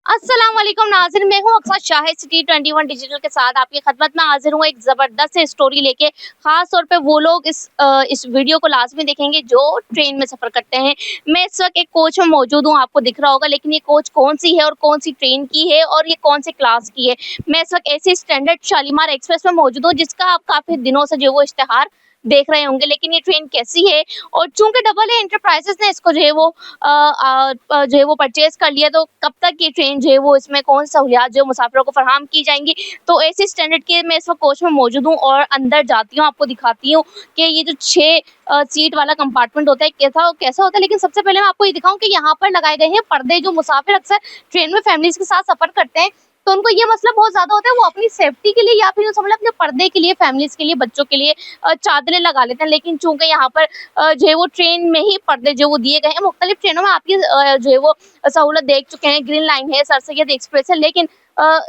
अस्सलाम वालेकुम नाज़रीन, मैं हूँ अक्सर शाहिद सिटी 21 डिजिटल के साथ आपकी खिदमत में हाजिर हूँ एक ज़बरदस्त से स्टोरी लेके। ख़ास तौर पे वो लोग इस वीडियो को लाज़मी देखेंगे जो ट्रेन में सफ़र करते हैं। मैं इस वक्त एक कोच में मौजूद हूँ, आपको दिख रहा होगा, लेकिन ये कोच कौन-सी है और कौन-सी ट्रेन की है और ये कौन-से क्लास की है। मैं इस वक्त एसी स्टैंडर्ड शालीमार एक्सप्रेस में मौजूद हूँ, जिसका आप काफ़ी दिनों से जो है वो इश्तिहार देख रहे होंगे, लेकिन ये ट्रेन कैसी है और चूँकि डबल ए एंटरप्राइजेज़ ने इसको जो है वो जो है वो परचेज़ कर लिया, तो कब तक ये ट्रेन जो है वो इसमें कौन सहूलियात जो मुसाफिरों को फराहम की जाएँगी। तो एसी स्टैंडर्ड के मैं इस वक्त कोच में मौजूद हूँ और अंदर जाती हूँ, आपको दिखाती हूँ कि ये जो 6 सीट वाला कंपार्टमेंट होता है कैसा कैसा होता है। लेकिन सबसे पहले मैं आपको ये दिखाऊँ कि यहाँ पर लगाए गए हैं पर्दे। जो मुसाफिर अक्सर ट्रेन में फैमिलीज़ के साथ सफ़र करते हैं, तो उनको ये मसला बहुत ज़्यादा होता है, वो अपनी सेफ्टी के लिए या फिर यूँ समझ लें अपने पर्दे के लिए, फैमिलीज़ के लिए, बच्चों के लिए चादरें लगा लेते हैं। लेकिन चूँकि यहाँ पर जो है वो ट्रेन में ही पर्दे जो वो दिए गए हैं, मुख्तलिफ ट्रेनों में आप ये जो है वो सहूलत देख चुके हैं। ग्रीन लाइन है, सर सैयद एक्सप्रेस है, लेकिन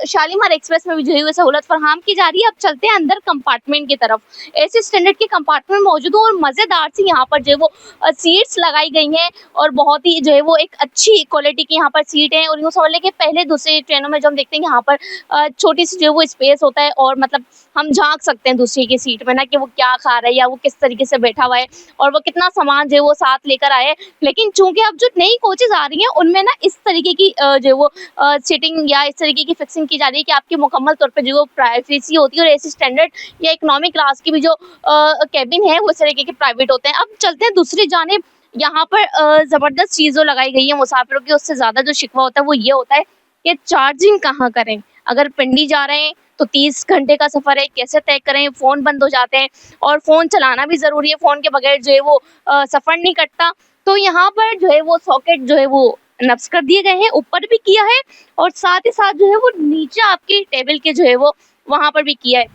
शालीमार एक्सप्रेस में भी जो है वो सहूलत फराहम की जा रही है। अब चलते हैं अंदर कंपार्टमेंट की तरफ। एसी स्टैंडर्ड के कंपार्टमेंट मौजूद हूँ और मज़ेदार सी यहाँ पर जो है वो सीट्स लगाई गई हैं और बहुत ही जो है वो एक अच्छी क्वालिटी की यहाँ पर सीट है। और यूँ समझ लें कि पहले दूसरी ट्रेनों में जो हम देखते हैं यहाँ पर छोटी सी जो है वो स्पेस होता है और मतलब हम झाँक सकते हैं दूसरे की सीट में, ना कि वो क्या खा रहा है या वो किस तरीके से बैठा हुआ है और वो कितना सामान जो है वो साथ लेकर आए। लेकिन चूँकि अब जो नई कोचेज़ आ रही हैं उनमें ना इस तरीके की जो है वो सीटिंग या इस तरीके की फिक्सिंग की जा रही है कि आपकी मुकम्मल तौर पे जो है वो प्राइवेसी होती है। और एसी स्टैंडर्ड या इकोनॉमी क्लास की भी जो केबिन है वो इस तरीके के प्राइवेट होते हैं। अब चलते हैं दूसरी जानिब। यहाँ पर ज़बरदस्त चीज़ लगाई गई है मुसाफिरों की, उससे ज़्यादा जो शिकवा होता है वो ये होता है कि चार्जिंग कहाँ करें। अगर पिंडी जा रहे हैं तो 30 घंटे का सफ़र है, कैसे तय करें, फ़ोन बंद हो जाते हैं और फ़ोन चलाना भी ज़रूरी है, फ़ोन के बगैर जो है वो सफ़र नहीं कटता। तो यहाँ पर जो है वो सॉकेट जो है वो नस्ब कर दिए गए हैं, ऊपर भी किया है और साथ ही साथ जो है वो नीचे आपकी टेबल के जो है वो वहाँ पर भी किया है।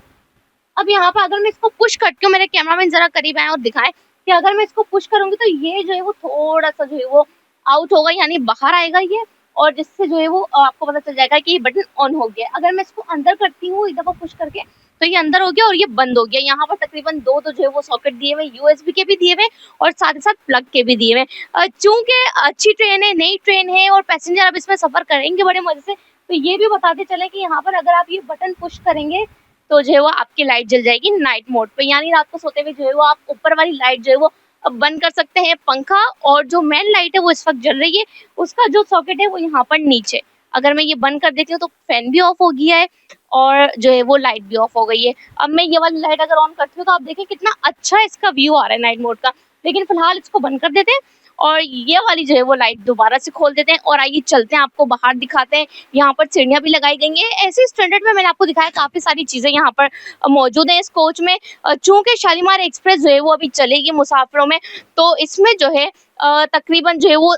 अब यहाँ पर अगर मैं इसको पुश करती हूँ, मेरे कैमरामैन ज़रा करीब आएँ और दिखाएँ कि अगर मैं इसको पुश करूँगी तो ये जो है वो थोड़ा-सा जो है वो आउट होगा, यानी बाहर आएगा ये, और जिससे जो है वो आपको पता चल जाएगा कि ये बटन ऑन हो गया। अगर मैं इसको अंदर करती हूँ एक दफ़ा पुश करके, तो ये अंदर हो गया और ये बंद हो गया। यहाँ पर तकरीबन 2 तो जो है वो सॉकेट दिए हुए हैं, यूएसबी के भी दिए हुए हैं और साथ ही साथ प्लग के भी दिए हुए हैं। चूँकि अच्छी ट्रेन है, नई ट्रेन है और पैसेंजर अब इसमें सफ़र करेंगे बड़े मज़े से, तो ये भी बताते चलें कि यहाँ पर अगर आप ये बटन पुश करेंगे तो जो है वो आपकी लाइट जल जाएगी नाइट मोड पे, यानी रात को सोते हुए जो है वो आप ऊपर वाली लाइट जो है वो बंद कर सकते हैं, पंखा, और जो मेन लाइट है वो इस वक्त जल रही है, उसका जो सॉकेट है वो यहाँ पर नीचे। अगर मैं ये बंद कर देती हूँ तो फैन भी ऑफ हो गया है और जो है वो लाइट भी ऑफ हो गई है। अब मैं ये वाली लाइट अगर ऑन करती हूँ तो आप देखें कितना अच्छा इसका व्यू आ रहा है नाइट मोड का। लेकिन फिलहाल इसको बंद कर देते हैं और ये वाली जो है वो लाइट दोबारा से खोल देते हैं और आइए चलते हैं, आपको बाहर दिखाते हैं। यहाँ पर सीढ़ियाँ भी लगाई गई हैं। ऐसे स्टैंडर्ड में मैंने आपको दिखाया काफ़ी सारी चीज़ें यहाँ पर मौजूद हैं इस कोच में। चूँकि शालीमार एक्सप्रेस जो है वो अभी चलेगी मुसाफिरों में, तो इसमें जो है तकरीबन जो है वो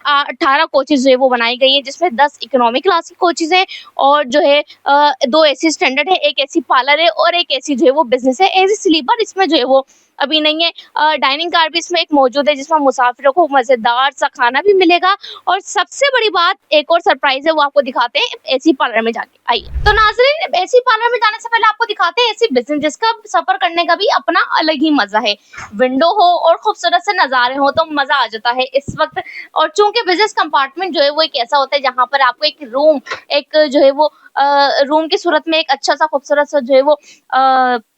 18 कोचेज़ जो है वो बनाई गई हैं, जिसमें 10 इकोनॉमी क्लास की कोचेज़ हैं और जो है 2 एसी स्टैंडर्ड है, 1 एसी पार्लर है और 1 एसी जो है वो बिज़नेस है। एसी स्लीपर इसमें जो है वो अभी नहीं है। डाइनिंग कार भी इसमें एक मौजूद है, जिसमें मुसाफिरों को मज़ेदार सा खाना भी मिलेगा। और सबसे बड़ी बात, एक और सरप्राइज़ है, वो आपको दिखाते हैं एसी पार्लर में जाके। आइए तो नाज़रीन, एसी पार्लर में जाने से पहले आपको दिखाते हैं एसी बिज़नेस, जिसका सफ़र करने का भी अपना अलग ही मज़ा है। विंडो हो और खूबसूरत से नज़ारे हो तो मज़ा आ जाता है इस वक्त। और चूँकि बिज़नेस कंपार्टमेंट जो है वो एक ऐसा होता है जहाँ पर आपको एक रूम, एक जो है वो रूम की सूरत में एक अच्छा सा खूबसूरत सा जो है वो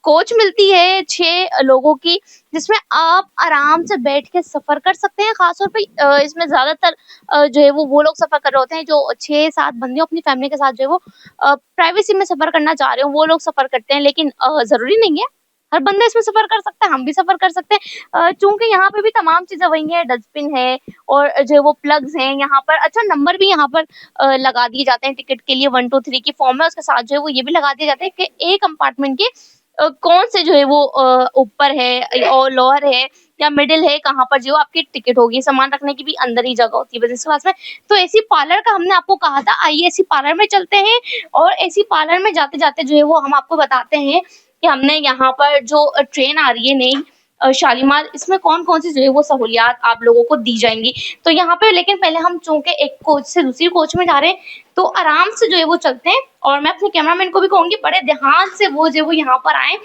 कोच मिलती है 6 लोगों की, जिसमें आप आराम से बैठ के सफ़र कर सकते हैं। ख़ास तौर पे इसमें ज़्यादातर जो है वो लोग सफ़र कर रहे होते हैं जो 6-7 बंदे अपनी फैमिली के साथ जो है वो प्राइवेसी में सफ़र करना चाह रहे हो, वो लोग सफ़र करते हैं। लेकिन ज़रूरी नहीं है, हर बंदा इसमें सफ़र कर सकता है, हम भी सफ़र कर सकते हैं। चूँकि यहाँ पे भी तमाम चीज़ें वही हैं, डस्टबिन है और जो है वो प्लग्स हैं यहाँ पर। अच्छा, नंबर भी यहाँ पर लगा दिए जाते हैं टिकट के लिए, 1 2 3 की फॉर्म है, उसके साथ जो है वो ये भी लगा दिए जाते हैं कि ए कंपार्टमेंट के कौन से जो है वो ऊपर है और लोअर है या मिडिल है, कहाँ पर जो आपकी टिकट होगी। सामान रखने की भी अंदर ही जगह होती है बिज़नेस क्लास में। तो एसी पार्लर का हमने आपको कहा था, आइए एसी पार्लर में चलते हैं और एसी पार्लर में जाते-जाते जो है वो हम आपको बताते हैं कि हमने यहाँ पर जो ट्रेन आ रही है नई शालीमार, इसमें कौन-कौन सी जो है वो सहूलियात आप लोगों को दी जाएँगी। तो यहाँ पे लेकिन पहले हम चूँकि एक कोच से दूसरी कोच में जा रहे हैं, तो आराम से जो है वो चलते हैं और मैं अपने कैमरामैन को भी कहूँगी बड़े ध्यान से वो जो है वो यहाँ पर आएँ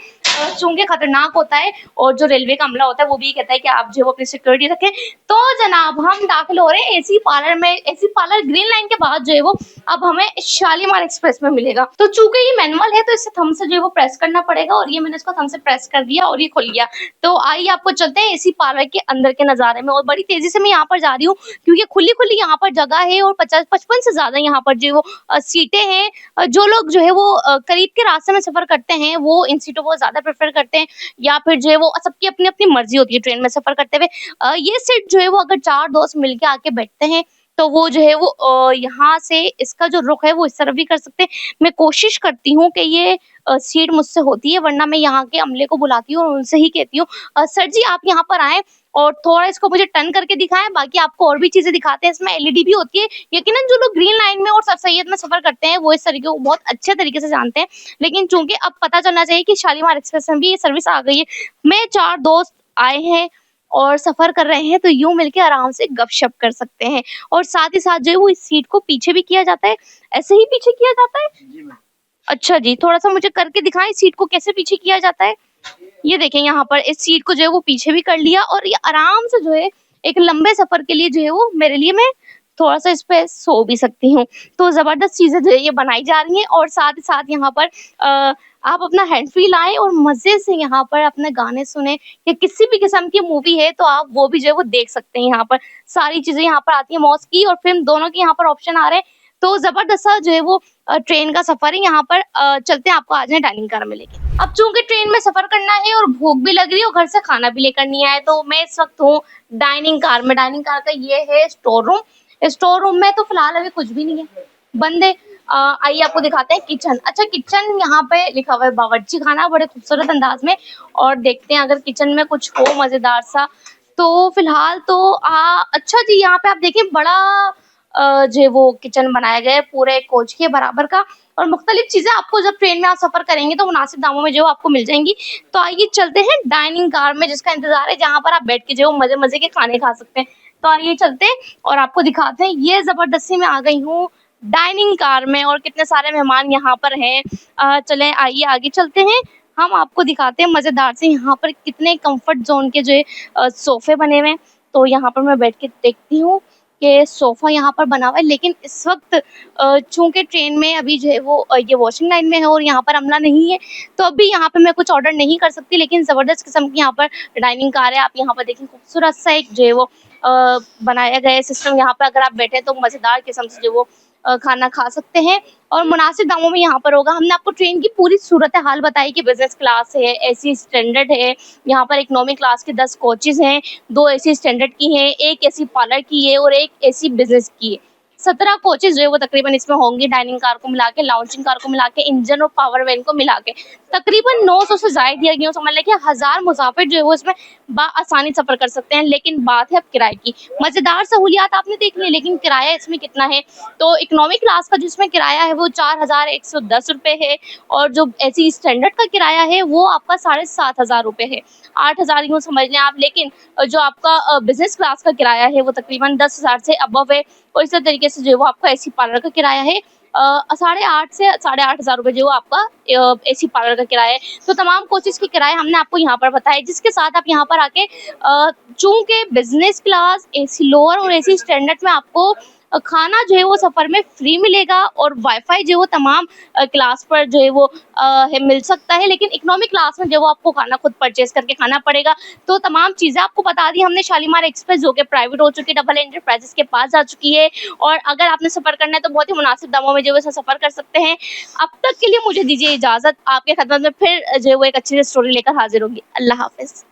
चूँकि खतरनाक होता है और जो रेलवे का अमला होता है वो भी कहता है कि आप जो है वो अपनी सिक्योरिटी रखें। तो जनाब हम दाखिल हो रहे हैं एसी पार्लर में। एसी पार्लर ग्रीन लाइन के बाद जो है वो अब हमें शालीमार एक्सप्रेस में मिलेगा। तो चूँकि ये मैनुअल है तो इसे थंब से जो है वो प्रेस करना पड़ेगा और ये मैंने इसको थंब से प्रेस कर दिया और ये खुल गया। तो आइए आपको चलते हैं एसी पार्लर के अंदर के नज़ारे में। और बड़ी तेज़ी से मैं यहाँ पर जा रही हूँ क्योंकि खुली-खुली यहाँ पर जगह है और 50-55 से ज़्यादा यहाँ पर जो है वो सीटें हैं। जो लोग जो है वो करीब के रास्ते में सफ़र करते हैं वो इन सीटों को ज़्यादा प्रेफ़र करते हैं, या फिर जो है वो सबकी अपनी-अपनी मर्ज़ी होती है ट्रेन में सफ़र करते हुए। ये सीट जो है वो अगर 4 दोस्त मिलके आके बैठते हैं तो वो जो है वो यहाँ से इसका जो रुख है वो इस तरफ भी कर सकते हैं। मैं कोशिश करती हूँ कि ये सीट मुझसे होती है, वरना मैं यहाँ के अमले को बुलाती हूँ और उनसे ही कहती हूँ सर जी आप यहाँ पर आएँ और थोड़ा इसको मुझे टर्न करके दिखाएँ, बाकी आपको और भी चीज़ें दिखाते हैं। इसमें एलईडी भी होती है। यकीनन जो लोग ग्रीन लाइन में और सर सैयद में सफ़र करते हैं वो इस तरीके को बहुत अच्छे तरीके से जानते हैं। लेकिन चूँकि अब पता चलना चाहिए कि शालीमार एक्सप्रेस में भी ये सर्विस आ गई है। मैं 4 दोस्त आए हैं और सफ़र कर रहे हैं तो यूँ मिलके आराम से गपशप कर सकते हैं। और साथ ही साथ जो है वो इस सीट को पीछे भी किया जाता है। ऐसे ही पीछे किया जाता है? जी मैम। अच्छा जी, थोड़ा-सा मुझे करके दिखाएँ इस सीट को कैसे पीछे किया जाता है? ये देखें यहाँ पर इस सीट को जो है वो पीछे भी कर लिया और ये आराम से जो है एक लंबे सफ़र के लिए जो है वो मेरे लिए मैं थोड़ा-सा इस पे सो भी सकती हूँ। तो ज़बरदस्त चीज़ें जो है ये बनाई जा रही हैं और साथ ही साथ यहाँ पर आप अपना हैंड फ्री लाएँ और मज़े से यहाँ पर अपने गाने सुनें या किसी भी किस्म की मूवी है तो आप वो भी जो है वो देख सकते हैं यहाँ पर। सारी चीज़ें यहाँ पर आती हैं, मौज की और फ़िल्म दोनों के यहाँ पर ऑप्शन आ रहे हैं। तो ज़बरदस्त सा जो है वो ट्रेन का सफ़र है। यहाँ पर चलते हैं आपको आज है डाइनिंग कार में लेके। अब चूँकि ट्रेन में सफ़र करना है और भूख भी लग रही है और घर से खाना भी लेकर नहीं आए तो मैं इस वक़्त हूँ डाइनिंग कार में। डाइनिंग कार का ये है स्टोर रूम। स्टोर रूम में तो फ़िलहाल अभी कुछ भी नहीं है, बंद है। आइए आपको दिखाते हैं किचन। अच्छा किचन यहाँ पे लिखा हुआ है बावर्ची खाना बड़े खूबसूरत अंदाज में, और देखते हैं अगर किचन में कुछ हो मज़ेदार सा। तो फ़िलहाल तो अच्छा जी यहाँ पे आप देखिए बड़ा जो है वो किचन बनाया गया है पूरे कोच के बराबर का, और मुख्तलिफ चीज़ें आपको जब ट्रेन में आप सफ़र करेंगे तो मुनासिब दामों में जो है आपको मिल जाएँगी। तो आइए चलते हैं डाइनिंग कार में जिसका इंतज़ार है, जहाँ पर आप बैठ के जो है मज़े-मज़े के खाने खा सकते हैं। तो आइए चलते हैं और आपको दिखाते हैं। ये ज़बरदस्ती मैं आ गई हूँ डाइनिंग कार में और कितने सारे मेहमान यहाँ पर हैं। चलें आइए आगे चलते हैं। हम आपको दिखाते हैं मज़ेदार से यहाँ पर कितने कम्फर्ट ज़ोन के जो है सोफ़े बने हुए हैं। तो यहाँ पर मैं बैठ के देखती हूँ कि सोफ़ा यहाँ पर बना हुआ है, लेकिन इस वक़्त चूँकि ट्रेन में अभी जो है वो ये वॉशिंग लाइन में है और यहाँ पर अमला नहीं है, तो अभी यहाँ पे मैं कुछ ऑर्डर नहीं कर सकती। लेकिन ज़बरदस्त किस्म की यहाँ पर डाइनिंग कार है। आप यहाँ पर देखें खूबसूरत सा एक जो है वो बनाया गया है सिस्टम। यहाँ पे अगर आप बैठे तो मज़ेदार किस्म से जो वो खाना खा सकते हैं और मुनासिब दामों में यहाँ पर होगा। हमने आपको ट्रेन की पूरी सूरत-ए-हाल बताई कि बिज़नेस क्लास है, एसी स्टैंडर्ड है, यहाँ पर इकोनॉमी क्लास के 10 कोचेज़ हैं, 2 एसी स्टैंडर्ड की हैं, 1 एसी पार्लर की है और 1 एसी बिज़नेस की है। 17 कोचेज़ जो है वो तकरीबन इसमें होंगी, डाइनिंग कार को मिला के, लाउंजिंग कार को मिला के, इंजन और पावर वैन को मिला के। तकरीबन 900 से ज़ायद दिया गया, समझ लें कि 1000 मुसाफिर जो है वो इसमें बाआसानी सफ़र कर सकते हैं। लेकिन बात है अब किराए की। मज़ेदार सहूलियात आपने देख ली, लेकिन किराया इसमें कितना है? तो इकोनॉमी क्लास का जिसमें किराया है वो 4110 रुपए है और जो एसी स्टैंडर्ड का किराया है वो आपका 7500 रुपए है। 8000 यूँ समझ लें आप। लेकिन जो आपका बिज़नेस क्लास का किराया है वो तकरीबन 10,000 से अबव है और इसी तरीके से जो है वो आपका एसी पार्लर का किराया है 8.5 से 8,500 रुपए जो आपका एसी पार्लर का किराया है। तो तमाम कोचेज़ के किराए हमने आपको यहाँ पर बताए, जिसके साथ आप यहाँ पर आके चूँकि बिज़नेस क्लास, एसी लोअर और एसी स्टैंडर्ड में आपको खाना जो है वो सफ़र में फ्री मिलेगा और वाईफ़ाई जो है वो तमाम क्लास पर जो है वो मिल सकता है। लेकिन इकोनॉमी क्लास में जो है वो आपको खाना खुद परचेज़ करके खाना पड़ेगा। तो तमाम चीज़ें आपको बता दी हमने। शालीमार एक्सप्रेस जो कि प्राइवेट हो चुकी है, डबल एंटरप्राइजेज़ के पास जा चुकी है और अगर आपने सफ़र करना है तो बहुत ही मुनासिब दामों में जो है वो सफ़र कर सकते हैं। अब तक के लिए मुझे दीजिए इजाज़त। आपके खिदमत में फिर जो है वो एक अच्छी सी स्टोरी लेकर हाज़िर होंगी। अल्लाह हाफ़िज़।